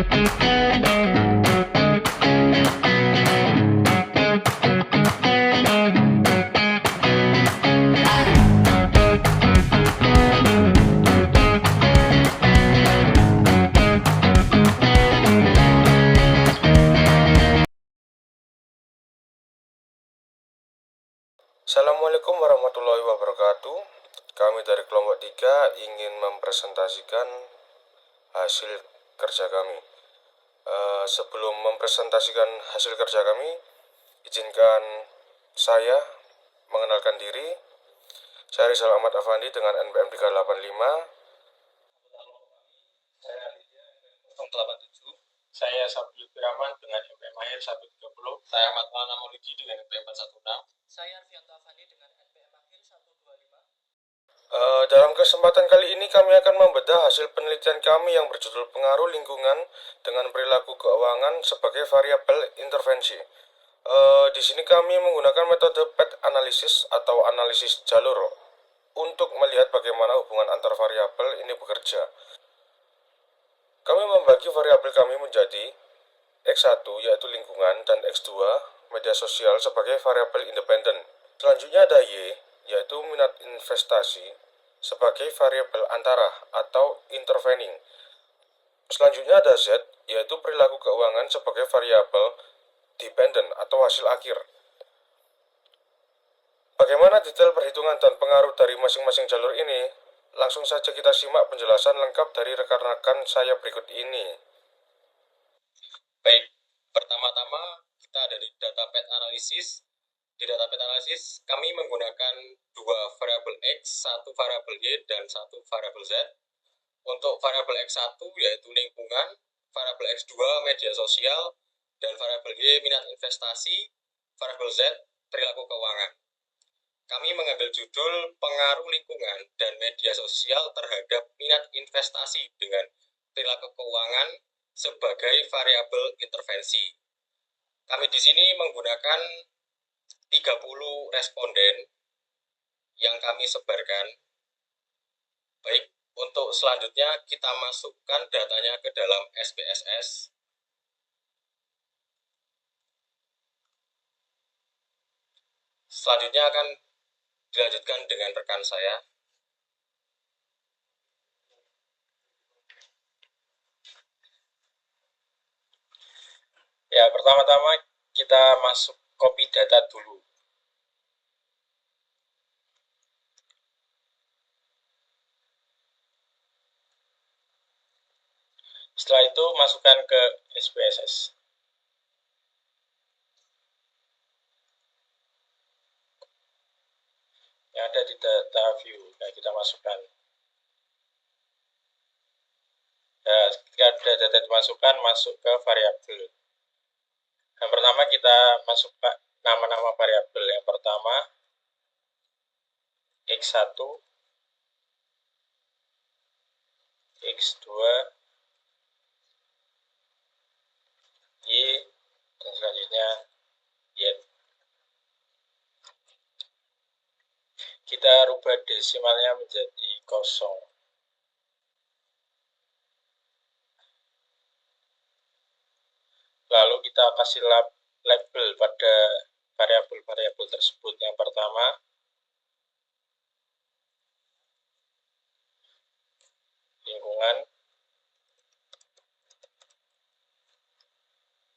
Assalamualaikum warahmatullahi wabarakatuh. Kami dari kelompok 3 ingin mempresentasikan hasil kerja kami. Sebelum mempresentasikan hasil kerja kami, izinkan saya mengenalkan diri. Saya Rizal Ahmad Afandi dengan NPM 385. Saya Aditya 087. Saya Sabtu Biraman dengan NPM akhir 130. Saya Ahmad Maulana Maulidi dengan NPM 416. Saya Arfianto Afandi dengan NPM akhir 125. Dalam kesempatan kali ini kami akan membedah hasil penelitian kami yang berjudul pengaruh lingkungan dengan perilaku keuangan sebagai variabel intervensi. Di sini kami menggunakan metode PET analysis atau analisis jalur untuk melihat bagaimana hubungan antar variabel ini bekerja. Kami membagi variabel kami menjadi X1 yaitu lingkungan dan X2 media sosial sebagai variabel independen. Selanjutnya ada Y yaitu minat investasi sebagai variabel antara atau intervening. Selanjutnya ada Z yaitu perilaku keuangan sebagai variabel dependent atau hasil akhir. Bagaimana detail perhitungan dan pengaruh dari masing-masing jalur ini? Langsung saja kita simak penjelasan lengkap dari rekan-rekan saya berikut ini. Baik, pertama-tama kita dari data PET analisis. Di data PET analisis kami menggunakan dua variabel X, satu variabel Y, dan satu variabel Z. Untuk variabel X1 yaitu lingkungan, variabel X2 media sosial, dan variabel Y minat investasi, variabel Z perilaku keuangan. Kami mengambil judul pengaruh lingkungan dan media sosial terhadap minat investasi dengan perilaku keuangan sebagai variabel intervensi. Kami di sini menggunakan 30 responden yang kami sebarkan. Baik, untuk selanjutnya kita masukkan datanya ke dalam SPSS. Selanjutnya akan dilanjutkan dengan rekan saya. Ya, pertama-tama kita masuk copy data dulu. Setelah itu masukkan ke SPSS. Yang ada di data view, nah kita masukkan. Nah, ketika ada data dimasukkan, masuk ke variabel. Yang pertama kita masukkan nama-nama variabel. Yang pertama X1, X2, Y, dan selanjutnya Y. Kita rubah desimalnya menjadi 0. Lalu kita kasih label pada variabel-variabel tersebut. Yang pertama lingkungan,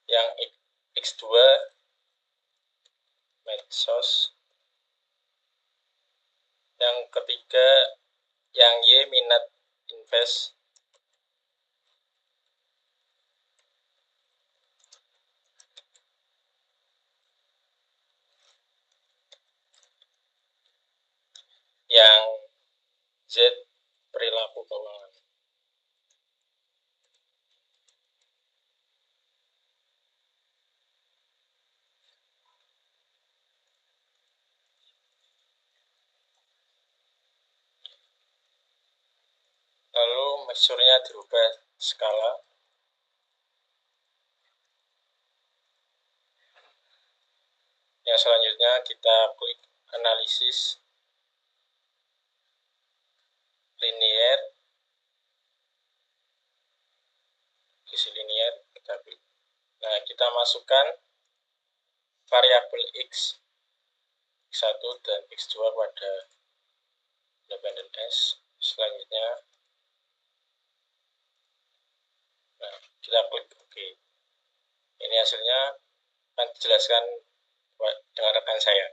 yang X2 medsos, yang ketiga yang Y minat invest, yang Z perilaku keuangan. Lalu measure-nya dirubah skala. Yang selanjutnya kita klik analisis linear. regresi linier Ketahui. Nah, kita masukkan variabel X1 dan X2 pada independen S. Selanjutnya, nah, kita klik OK. Ini hasilnya akan dijelaskan dengan rekan saya.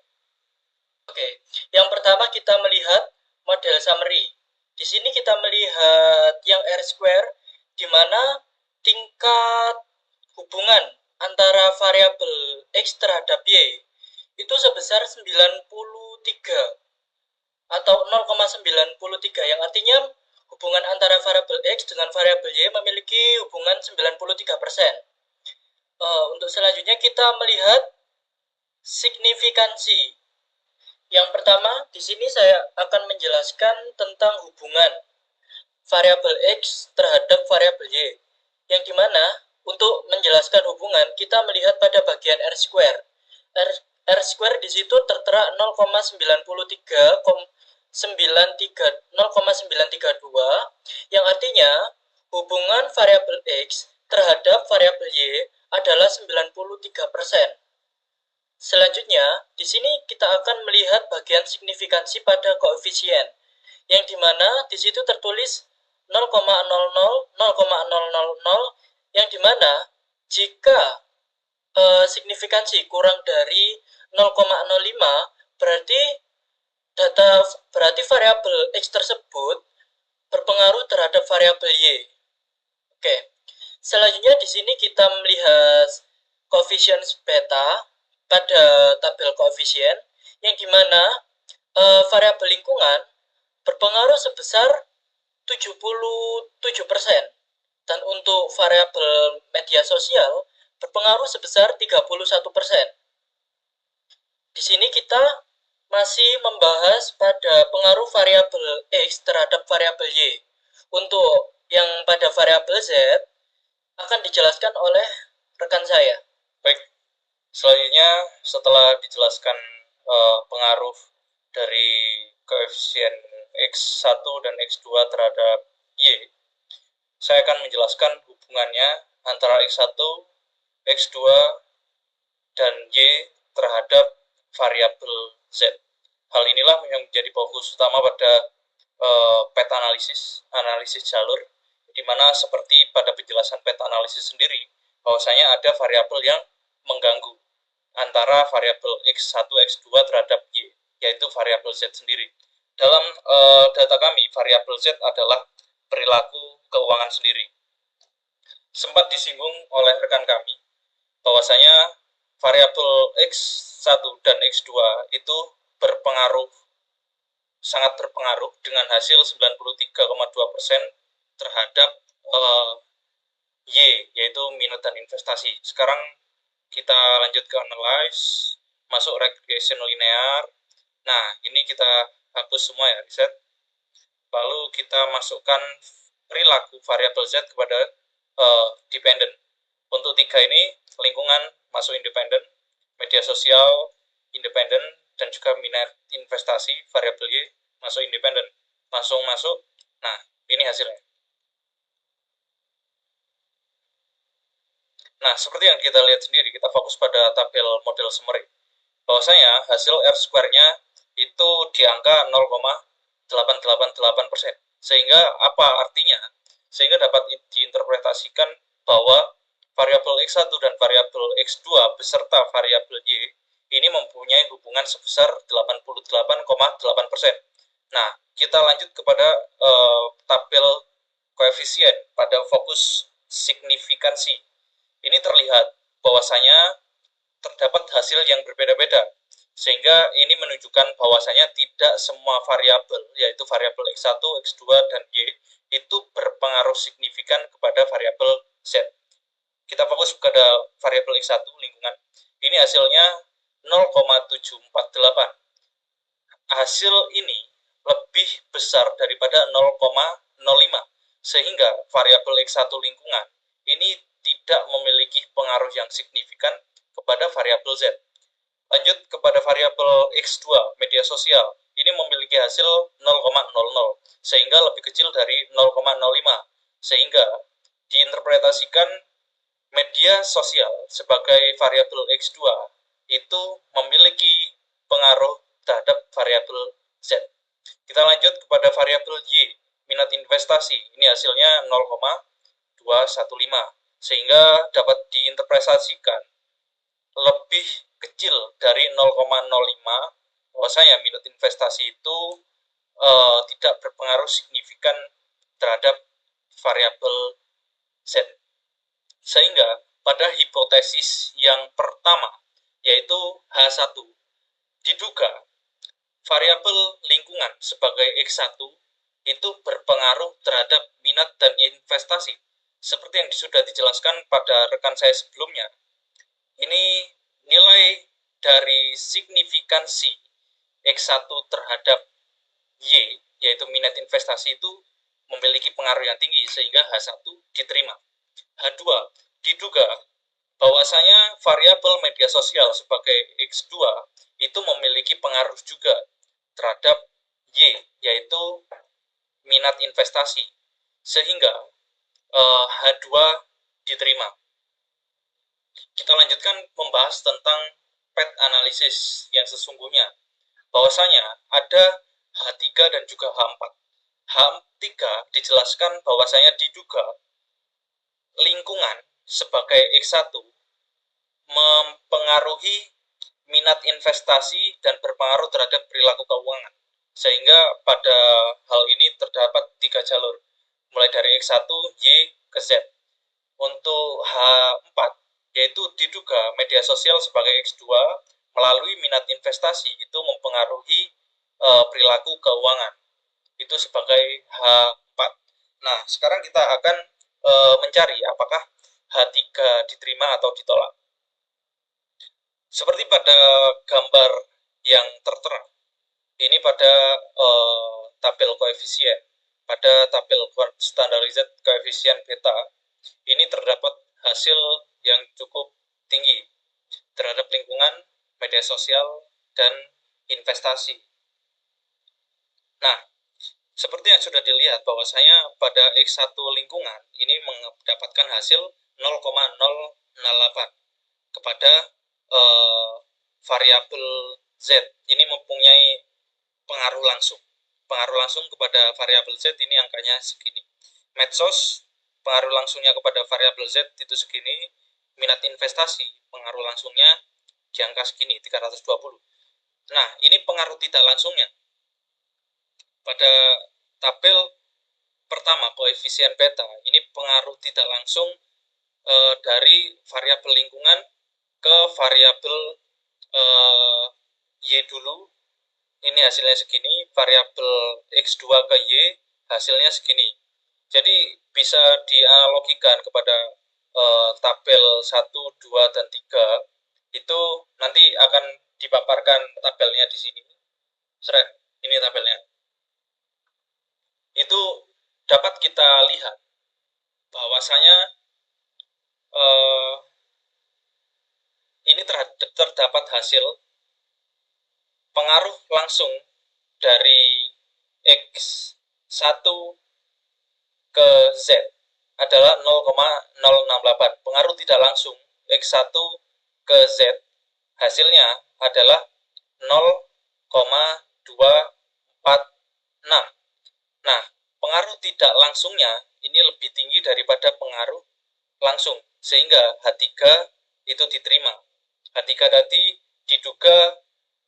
Oke, yang pertama kita melihat model summary. Di sini kita melihat yang R-square, di mana tingkat hubungan antara variabel X terhadap Y itu sebesar 93 atau 0,93, yang artinya hubungan antara variabel X dengan variabel Y memiliki hubungan 93%. Untuk selanjutnya kita melihat signifikansi. Yang pertama, di sini saya akan menjelaskan tentang hubungan variabel X terhadap variabel Y. Yang dimana untuk menjelaskan hubungan kita melihat pada bagian R-square. R-square di situ tertera 0,932, yang artinya hubungan variabel X terhadap variabel Y adalah 93%. Selanjutnya, di sini kita akan melihat bagian signifikansi pada koefisien, yang dimana di situ tertulis 0,00, 0,000, yang dimana jika signifikansi kurang dari 0,05 berarti variabel X tersebut berpengaruh terhadap variabel Y. Oke. Selanjutnya di sini kita melihat koefisien beta pada tabel koefisien, yang dimana variabel lingkungan berpengaruh sebesar 77%, dan untuk variabel media sosial berpengaruh sebesar 31%. Di sini kita masih membahas pada pengaruh variabel X terhadap variabel Y. Untuk yang pada variabel Z akan dijelaskan oleh rekan saya. Baik, selanjutnya setelah dijelaskan pengaruh dari koefisien X1 dan X2 terhadap Y, saya akan menjelaskan hubungannya antara X1, X2, dan Y terhadap variabel Z. Hal inilah yang menjadi fokus utama pada peta analisis jalur, di mana seperti pada penjelasan peta analisis sendiri, bahwasanya ada variabel yang mengganggu antara variabel X1, X2 terhadap Y, yaitu variabel Z sendiri. Dalam data kami, variabel Z adalah perilaku keuangan sendiri. Sempat disinggung oleh rekan kami bahwasanya variabel X1 dan X2 itu sangat berpengaruh dengan hasil 93,2% terhadap Y, yaitu minat dan investasi. Sekarang kita lanjut ke analyze, masuk regression linear. Nah, ini kita hapus semua ya, reset. Lalu kita masukkan perilaku variabel Z kepada dependent. Untuk 3 ini, lingkungan masuk independen, media sosial independen, dan juga minat investasi variabel Y masuk independen. Langsung masuk. Nah, ini hasilnya. Nah, seperti yang kita lihat sendiri, kita fokus pada tabel model summary. Bahwasanya hasil R-square-nya itu di angka 0,888%. Sehingga apa artinya? Sehingga dapat diinterpretasikan bahwa variabel X1 dan variabel X2 beserta variabel Y ini mempunyai hubungan sebesar 88,8%. Nah, kita lanjut kepada tabel koefisien pada fokus signifikansi. Ini terlihat bahwasanya terdapat hasil yang berbeda-beda, sehingga ini menunjukkan bahwasanya tidak semua variabel, yaitu variabel X1, X2, dan Y, itu berpengaruh signifikan kepada variabel Z. Kita fokus pada variabel X1, lingkungan. Ini hasilnya 0,748. Hasil ini lebih besar daripada 0,05, sehingga variabel X1 lingkungan ini tidak memiliki pengaruh yang signifikan kepada variabel Z. Lanjut kepada variabel X2, media sosial. Ini memiliki hasil 0,00, sehingga lebih kecil dari 0,05. Sehingga diinterpretasikan media sosial sebagai variabel X2 itu memiliki pengaruh terhadap variabel Z. Kita lanjut kepada variabel Y, minat investasi. Ini hasilnya 0,215, sehingga dapat diinterpretasikan lebih kecil dari 0,05, bahwasanya minat investasi itu tidak berpengaruh signifikan terhadap variabel Z. Sehingga pada hipotesis yang pertama, yaitu H1, diduga variabel lingkungan sebagai X1 itu berpengaruh terhadap minat dan investasi. Seperti yang sudah dijelaskan pada rekan saya sebelumnya, ini nilai dari signifikansi X1 terhadap Y, yaitu minat investasi itu memiliki pengaruh yang tinggi sehingga H1 diterima. H2, diduga bahwasanya variabel media sosial sebagai X2 itu memiliki pengaruh juga terhadap Y, yaitu minat investasi, sehingga H2 diterima. Kita lanjutkan membahas tentang PET analisis yang sesungguhnya, bahwasanya ada H3 dan juga H4. H3 dijelaskan bahwasanya diduga lingkungan sebagai X1 mempengaruhi minat investasi dan berpengaruh terhadap perilaku keuangan. Sehingga pada hal ini terdapat 3 jalur, mulai dari X1, Y, ke Z. Untuk H4, yaitu diduga media sosial sebagai X2 melalui minat investasi itu mempengaruhi perilaku keuangan. Itu sebagai H4. Nah, sekarang kita akan mencari apakah H3 diterima atau ditolak. Seperti pada gambar yang tertera, ini pada tabel koefisien. Pada tabel standardized koefisien beta, ini terdapat hasil yang cukup tinggi terhadap lingkungan, media sosial, dan investasi. Nah, seperti yang sudah dilihat bahwasanya pada X1 lingkungan ini mendapatkan hasil 0,008 kepada variabel Z. Ini mempunyai pengaruh langsung. Pengaruh langsung kepada variabel Z ini angkanya segini. Medsos, pengaruh langsungnya kepada variabel Z itu segini. Minat investasi, pengaruh langsungnya di angka segini, 320. Nah, ini pengaruh tidak langsungnya. Pada tabel pertama, koefisien beta, ini pengaruh tidak langsung dari variabel lingkungan ke variabel Y dulu. Ini hasilnya segini, variabel X2 ke Y, hasilnya segini. Jadi bisa dianalogikan kepada tabel 1, 2, dan 3. Itu nanti akan dipaparkan tabelnya di sini. Ini tabelnya. Itu dapat kita lihat bahwasanya ini terdapat hasil pengaruh langsung dari X1 ke Z adalah 0,068. Pengaruh tidak langsung X1 ke Z hasilnya adalah 0,246. Nah, pengaruh tidak langsungnya ini lebih tinggi daripada pengaruh langsung, sehingga H3 itu diterima. H3 tadi diduga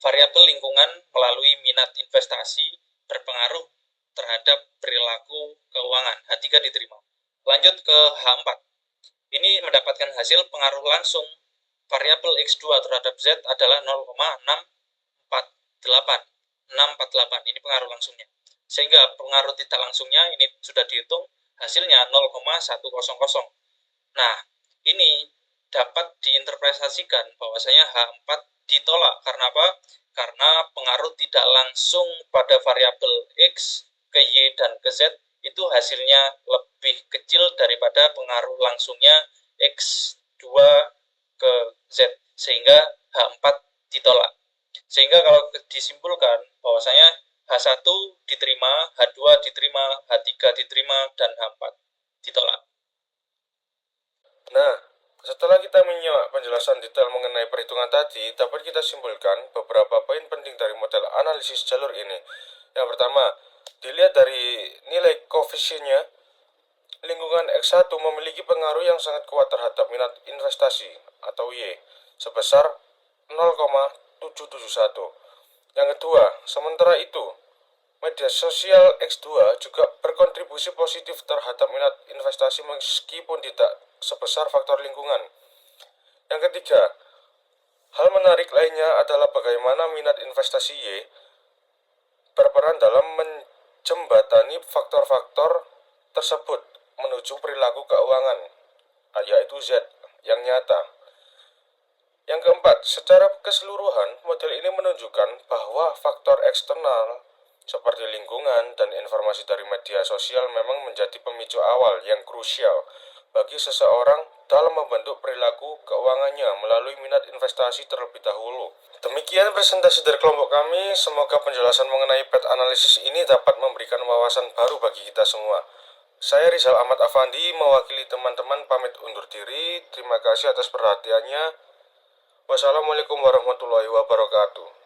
variabel lingkungan melalui minat investasi berpengaruh terhadap perilaku keuangan. H3 diterima. Lanjut ke H4. Ini mendapatkan hasil pengaruh langsung variabel X2 terhadap Z adalah 0,648. Ini pengaruh langsungnya. Sehingga pengaruh tidak langsungnya ini sudah dihitung, hasilnya 0,100. Nah, ini dapat diinterpretasikan bahwasanya H4 ditolak. Karena apa? Karena pengaruh tidak langsung pada variabel X ke Y dan ke Z itu hasilnya lebih kecil daripada pengaruh langsungnya X2 ke Z, sehingga H4 ditolak. Sehingga kalau disimpulkan bahwasanya H1 diterima, H2 diterima, H3 diterima, dan H4 ditolak. Setelah kita menyimak penjelasan detail mengenai perhitungan tadi, dapat kita simpulkan beberapa poin penting dari model analisis jalur ini. Yang pertama, dilihat dari nilai koefisiennya, lingkungan X1 memiliki pengaruh yang sangat kuat terhadap minat investasi atau Y sebesar 0,771. Yang kedua, sementara itu, media sosial X2 juga berkontribusi positif terhadap minat investasi meskipun tidak sebesar faktor lingkungan. Yang ketiga, hal menarik lainnya adalah bagaimana minat investasi Y berperan dalam menjembatani faktor-faktor tersebut menuju perilaku keuangan, yaitu Z yang nyata. Yang keempat, secara keseluruhan, model ini menunjukkan bahwa faktor eksternal seperti lingkungan dan informasi dari media sosial memang menjadi pemicu awal yang krusial bagi seseorang dalam membentuk perilaku keuangannya melalui minat investasi terlebih dahulu. Demikian presentasi dari kelompok kami. Semoga penjelasan mengenai pet analisis ini dapat memberikan wawasan baru bagi kita semua. Saya Rizal Ahmad Afandi, mewakili teman-teman pamit undur diri. Terima kasih atas perhatiannya. Wassalamualaikum warahmatullahi wabarakatuh.